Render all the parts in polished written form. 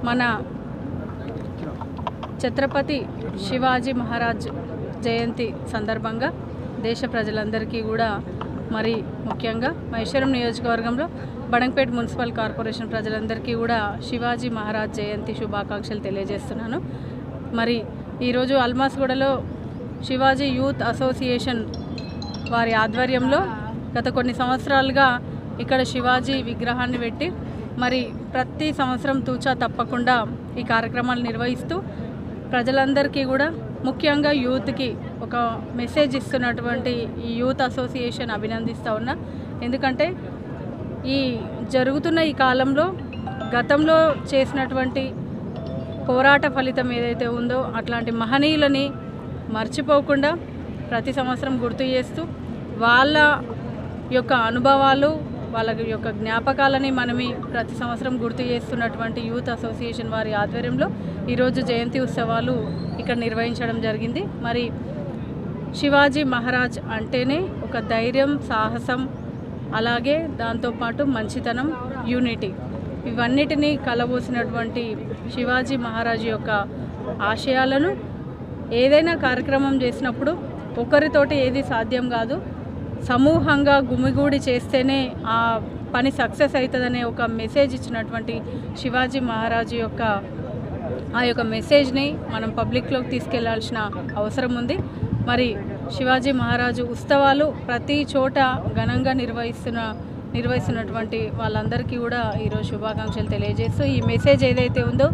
మన ఛత్రపతి శివాజీ మహారాజ్ జయంతి సందర్భంగా దేశ ప్రజలందరికీ కూడా మరి ముఖ్యంగా మహేశ్వరం నియోజకవర్గంలో బడంగపేట మున్సిపల్ కార్పొరేషన్ ప్రజలందరికీ కూడా శివాజీ మహారాజ్ జయంతి శుభాకాంక్షలు తెలియజేస్తున్నాను. మరి ఈరోజు అల్మాస్గూడలో శివాజీ యూత్ అసోసియేషన్ వారి ఆధ్వర్యంలో గత కొన్ని సంవత్సరాలుగా ఇక్కడ శివాజీ విగ్రహాన్ని పెట్టి మరి ప్రతి సంవత్సరం తూచా తప్పకుండా ఈ కార్యక్రమాలు నిర్వహిస్తూ ప్రజలందరికీ కూడా ముఖ్యంగా యూత్కి ఒక మెసేజ్ ఇస్తున్నటువంటి ఈ యూత్ అసోసియేషన్ అభినందిస్తూ ఉన్నా. ఎందుకంటే ఈ జరుగుతున్న ఈ కాలంలో గతంలో చేసినటువంటి పోరాట ఫలితం ఏదైతే ఉందో అట్లాంటి మహనీయులని మర్చిపోకుండా ప్రతి సంవత్సరం గుర్తు చేస్తూ వాళ్ళ యొక్క అనుభవాలు వాళ్ళ యొక్క జ్ఞాపకాలని మనమి ప్రతి సంవత్సరం గుర్తు చేస్తున్నటువంటి యూత్ అసోసియేషన్ వారి ఆధ్వర్యంలో ఈరోజు జయంతి ఉత్సవాలు ఇక్కడ నిర్వహించడం జరిగింది. మరి శివాజీ మహారాజ్ అంటేనే ఒక ధైర్యం, సాహసం, అలాగే దాంతోపాటు మంచితనం, యూనిటీ ఇవన్నిటినీ కలబోసినటువంటి శివాజీ మహారాజ్ యొక్క ఆశయాలను ఏదైనా కార్యక్రమం చేసినప్పుడు ఒకరితోటి ఏది సాధ్యం కాదు, సమూహంగా గుమిగూడి చేస్తేనే ఆ పని సక్సెస్ అవుతుందనే ఒక మెసేజ్ ఇచ్చినటువంటి శివాజీ మహారాజు యొక్క ఆ యొక్క మెసేజ్ని మనం పబ్లిక్లోకి తీసుకెళ్లాల్సిన అవసరం ఉంది. మరి శివాజీ మహారాజు ఉత్సవాలు ప్రతి చోట ఘనంగా నిర్వహిస్తున్నటువంటి వాళ్ళందరికీ కూడా ఈరోజు శుభాకాంక్షలు తెలియజేస్తూ ఈ మెసేజ్ ఏదైతే ఉందో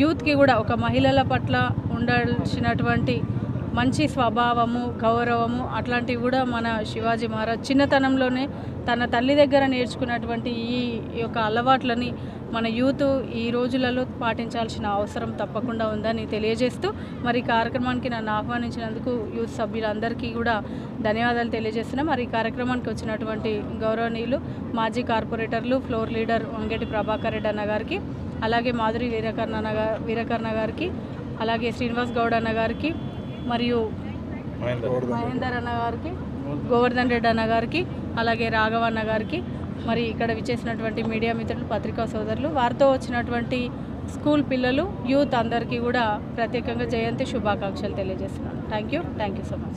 యూత్కి కూడా ఒక మహిళల పట్ల ఉండాల్సినటువంటి మంచి స్వభావము, గౌరవము అట్లాంటివి కూడా మన శివాజీ మహారాజ్ చిన్నతనంలోనే తన తల్లి దగ్గర నేర్చుకున్నటువంటి ఈ యొక్క అలవాట్లని మన యూత్ ఈ రోజులలో పాటించాల్సిన అవసరం తప్పకుండా ఉందని తెలియజేస్తూ మరి కార్యక్రమానికి నన్ను ఆహ్వానించినందుకు యూత్ సభ్యులందరికీ కూడా ధన్యవాదాలు తెలియజేస్తున్నాం. మరి ఈ కార్యక్రమానికి వచ్చినటువంటి గౌరవనీయులు మాజీ కార్పొరేటర్లు ఫ్లోర్ లీడర్ వంగేటి ప్రభాకర్ రెడ్డి అన్న గారికి, అలాగే మాధురి వీరకర్ణ గారికి, అలాగే శ్రీనివాస్ గౌడ్ అన్న గారికి, మరియు మహేందర్ అన్న గారికి, గోవర్ధన్ రెడ్డి అన్న గారికి, అలాగే రాఘవ అన్న గారికి, మరి ఇక్కడ విచ్చేసినటువంటి మీడియా మిత్రులు, పత్రికా సోదరులు, వారితో వచ్చినటువంటి స్కూల్ పిల్లలు, యూత్ అందరికీ కూడా ప్రత్యేకంగా జయంతి శుభాకాంక్షలు తెలియజేస్తున్నాను. Thank you so much.